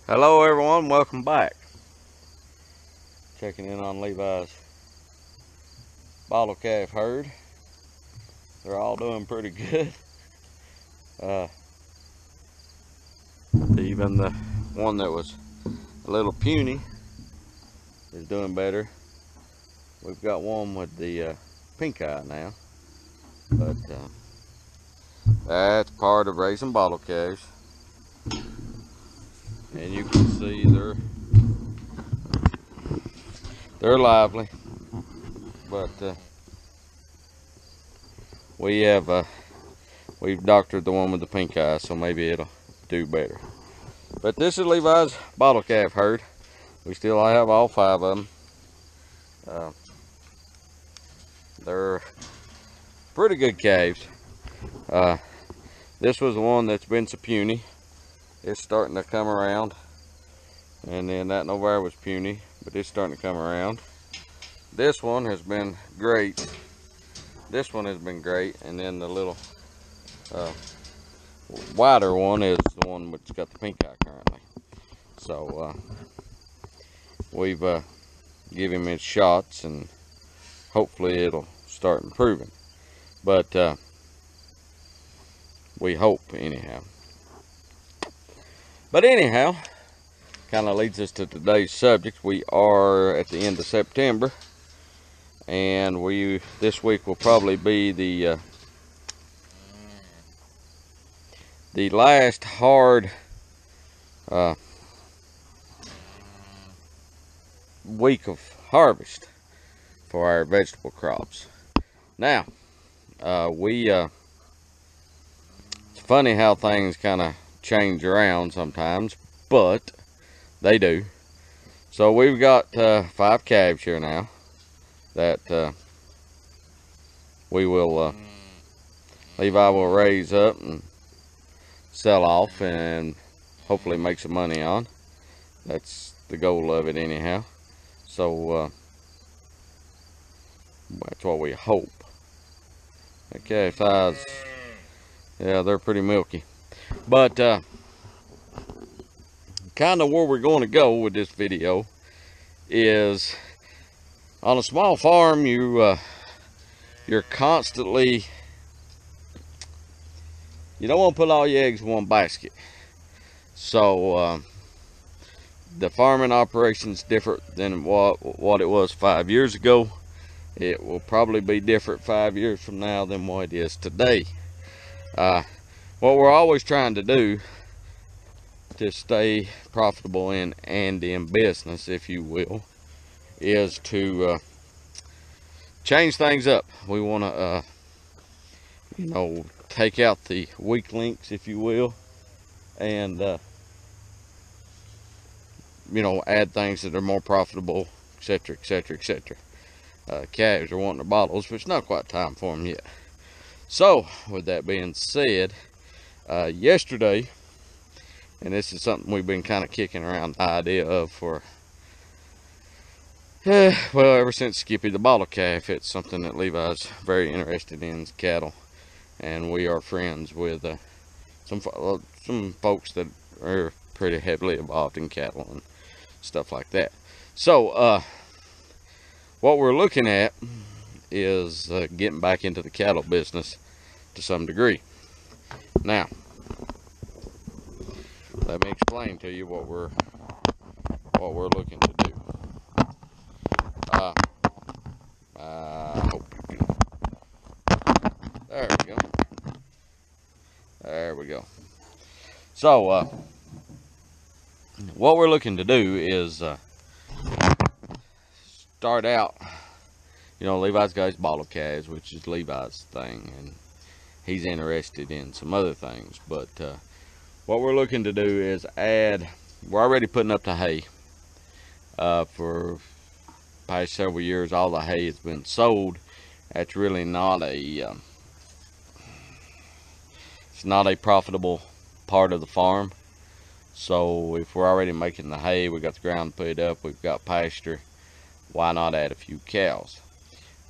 Hello everyone, welcome back. Checking in on Levi's bottle calf herd. They're all doing pretty good. Even the one that was a little puny is doing better. We've got one with the pink eye now, but that's part of raising bottle calves. And you can see they're lively, but we've doctored the one with the pink eye, so maybe it'll do better. But this is Levi's bottle calf herd. We still have all 5 of them. They're pretty good calves. This was the one that's been so puny. It's starting to come around. And then that over there was puny, but it's starting to come around. This one has been great. This one has been great. And then the little wider one is the one that's got the pink eye currently. So we've given him his shots, and hopefully it'll start improving. But we hope anyhow. But anyhow, kind of leads us to today's subject. We are at the end of September, and this week will probably be the last hard week of harvest for our vegetable crops. Now, it's funny how things kind of change around sometimes, but they do. So we've got 5 calves here now that Levi will raise up and sell off and hopefully make some money on. That's the goal of it anyhow. So that's what we hope. Okay, size, yeah, they're pretty milky. But kind of where we're going to go with this video is, on a small farm, you're constantly, you don't want to put all your eggs in one basket. So the farming operation's different than what it was 5 years ago. It will probably be different 5 years from now than what it is today. What we're always trying to do to stay profitable and in business, if you will, is to change things up. We want to take out the weak links, if you will, and add things that are more profitable, etc., etc., etc. Calves are wanting the bottles, but it's not quite time for them yet. So with that being said, yesterday, and this is something we've been kind of kicking around the idea of for well, ever since Skippy the bottle calf. It's something that Levi's very interested in, cattle, and we are friends with some folks that are pretty heavily involved in cattle and stuff like that. So what we're looking at is getting back into the cattle business to some degree. Now, let me explain to you what we're looking to do. I hope you can. There we go. There we go. So what we're looking to do is start out. Levi's got his bottle calves, which is Levi's thing, and he's interested in some other things. But what we're looking to do is add, we're already putting up the hay. For past several years, all the hay has been sold. That's really not it's not a profitable part of the farm. So if we're already making the hay, we got the ground put up, we've got pasture, why not add a few cows?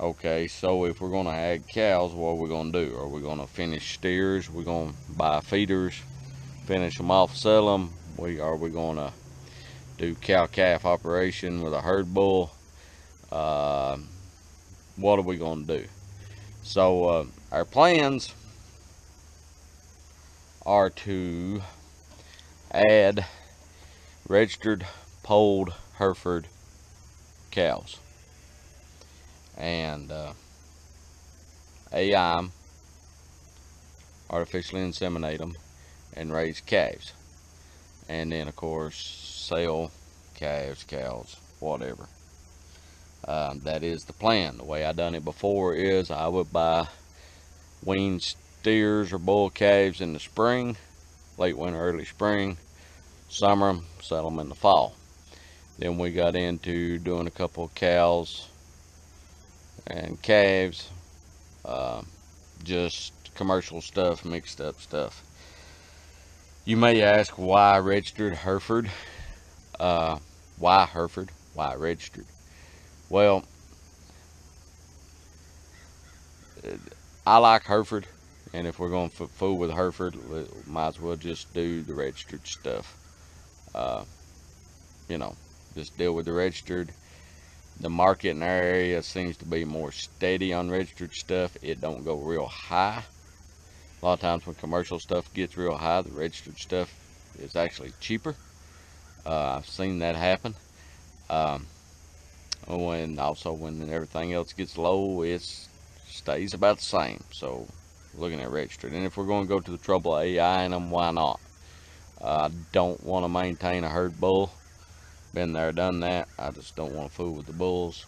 Okay, so if we're going to add cows, what are we going to do? Are we going to finish steers? We're going to buy feeders, finish them off, sell them? Are we going to do cow-calf operation with a herd bull. What are we going to do? So our plans are to add registered polled Hereford cows and AI 'em, artificially inseminate them, and raise calves, and then of course sell calves, cows, whatever. That is the plan. The way I done it before is I would buy weaned steers or bull calves in the spring, late winter, early spring, summer them, sell them in the fall. Then we got into doing a couple of cows and calves, just commercial stuff, mixed up stuff. You may ask, why registered Hereford? Why Hereford? Why registered? Well, I like Hereford, and if we're going to fool with Hereford, we might as well just do the registered stuff. You know, just deal with the registered. The market in our area seems to be more steady on registered stuff. It don't go real high. A lot of times when commercial stuff gets real high, the registered stuff is actually cheaper. I've seen that happen. When everything else gets low, it stays about the same. So looking at registered, and if we're going to go to the trouble of AI in them, why not? I don't want to maintain a herd bull. Been there, done that. I just don't want to fool with the bulls.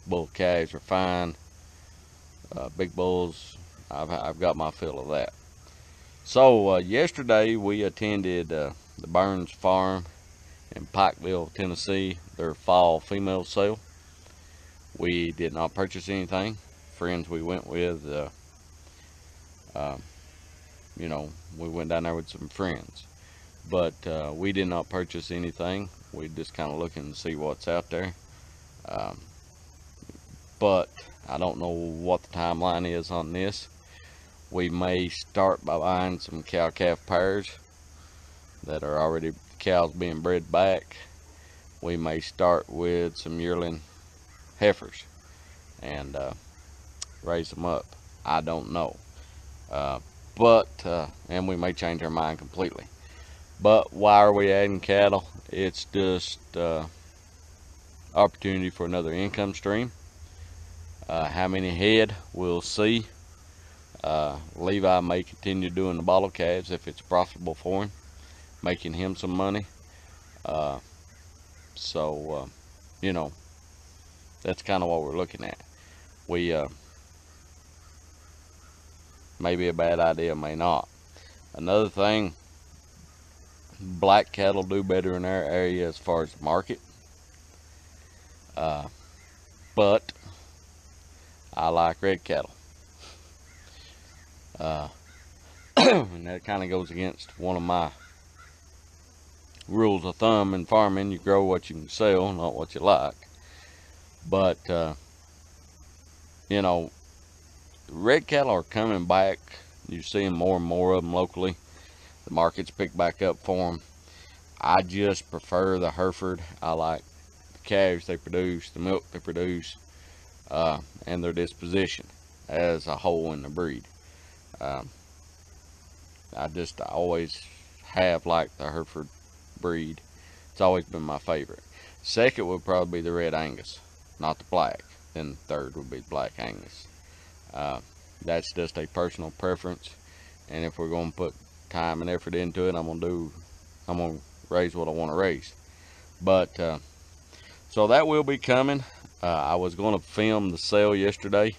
Bull calves are fine. Big bulls, I've got my fill of that. So yesterday we attended the Burns Farm in Pikeville, Tennessee, their fall female sale. We did not purchase anything. Friends we went with, you know, we went down there with some friends, but we did not purchase anything. We just kind of looking to see what's out there. But I don't know what the timeline is on this. We may start by buying some cow-calf pairs that are already cows being bred back. We may start with some yearling heifers and raise them up. I don't know. And we may change our mind completely. But why are we adding cattle? It's just opportunity for another income stream. How many head, we'll see. Levi may continue doing the bottle calves if it's profitable for him, making him some money. You know, that's kind of what we're looking at. We may be a bad idea, may not. Another thing, black cattle do better in our area as far as the market. But I like red cattle. And that kind of goes against one of my rules of thumb in farming. You grow what you can sell, not what you like. But you know, red cattle are coming back. You're seeing more and more of them locally. The market's picked back up for them. I just prefer the Hereford. I like the calves they produce, the milk they produce, and their disposition as a whole in the breed. I always have liked the Hereford breed. It's always been my favorite. Second would probably be the red Angus, not the black. Then third would be black Angus. That's just a personal preference, and if we're going to put time and effort into it, I'm gonna raise what I want to raise. But so that will be coming. I was going to film the sale yesterday.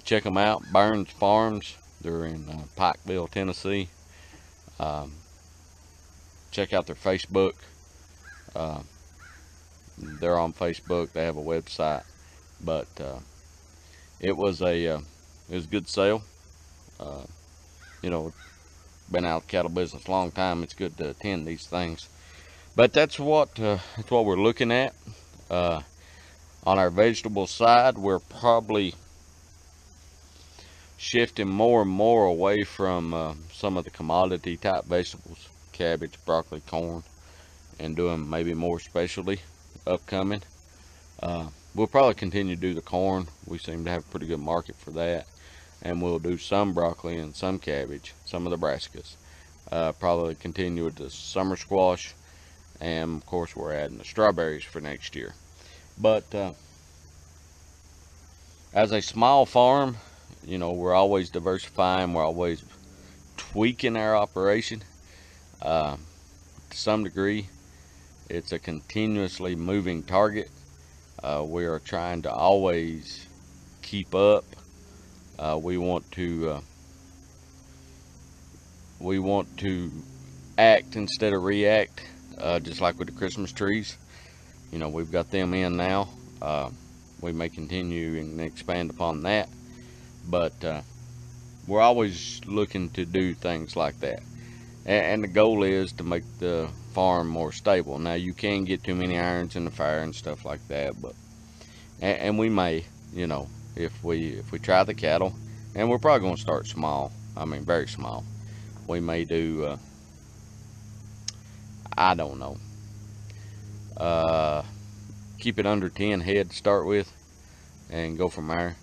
Check them out, Burns Farms. They're in Pikeville, Tennessee. Check out their Facebook. They're on Facebook. They have a website. But it was a good sale. You know, been out of the cattle business a long time. It's good to attend these things. But that's what we're looking at. On our vegetable side, we're probably shifting more and more away from some of the commodity type vegetables, cabbage, broccoli, corn. and doing maybe more specialty upcoming. We'll probably continue to do the corn. We seem to have a pretty good market for that. And we'll do some broccoli and some cabbage, some of the brassicas. Probably continue with the summer squash. And of course we're adding the strawberries for next year. But as a small farm, you know, we're always diversifying. We're always tweaking our operation. To some degree, it's a continuously moving target. We are trying to always keep up. We want to act instead of react, just like with the Christmas trees. You know, we've got them in now. We may continue and expand upon that, but we're always looking to do things like that. And the goal is to make the farm more stable. Now, you can get too many irons in the fire and stuff like that, but and we may, you know, if we try the cattle, and we're probably going to start small. I mean, very small. We may do, I don't know, keep it under 10 head to start with, and go from there.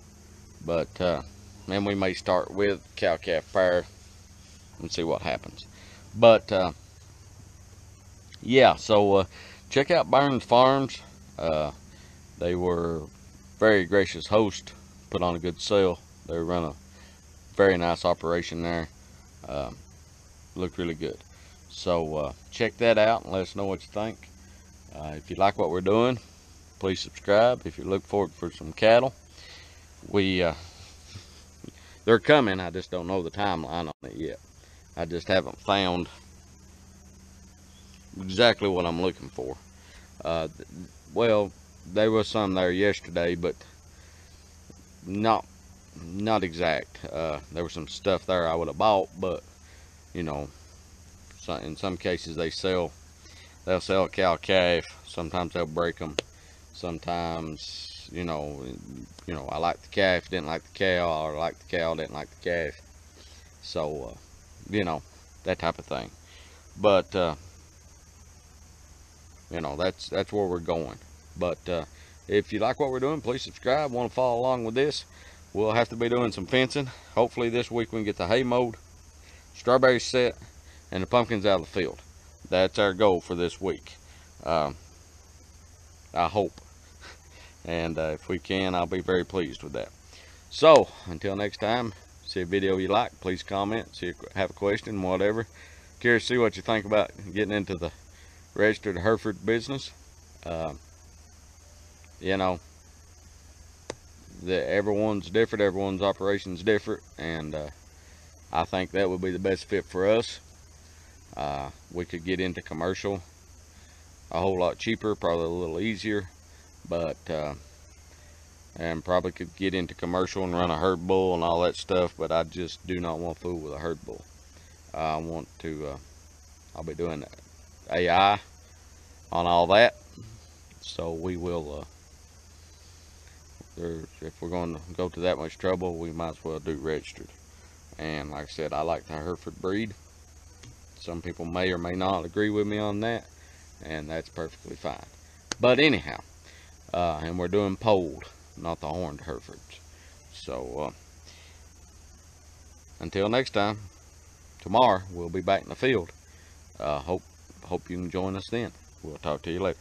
But then we may start with cow-calf pair and see what happens. But yeah, so check out Burns Farms. They were very gracious host, put on a good sale. They run a very nice operation there. Looked really good. So check that out and let us know what you think. If you like what we're doing, please subscribe. If you look forward for some cattle, they're coming. I just don't know the timeline on it yet. I just haven't found exactly what I'm looking for. Well, there was some there yesterday, but not exact. There was some stuff there I would have bought, but you know, in some cases they'll sell a cow calf. Sometimes they'll break them. Sometimes, you know, I like the calf, didn't like the cow, or like the cow, didn't like the calf. So you know, that type of thing. But you know, that's where we're going. But if you like what we're doing, please subscribe. Want to follow along with this? We'll have to be doing some fencing. Hopefully this week we can get the hay mowed, strawberries set, and the pumpkins out of the field. That's our goal for this week. I hope. And if we can, I'll be very pleased with that. So until next time, see a video you like, please comment. See if you have a question, whatever. Curious to see what you think about getting into the registered Hereford business. You know, everyone's different, everyone's operation's different, and I think that would be the best fit for us. We could get into commercial a whole lot cheaper, probably a little easier, but and probably could get into commercial and run a herd bull and all that stuff, but I just do not want to fool with a herd bull. I want to I'll be doing AI on all that, so we will if we're going to go to that much trouble, we might as well do registered. And like I said, I like the Hereford breed. Some people may or may not agree with me on that, and that's perfectly fine. But anyhow, and we're doing polled, not the horned Herefords. So until next time, tomorrow we'll be back in the field. Hope you can join us then. We'll talk to you later.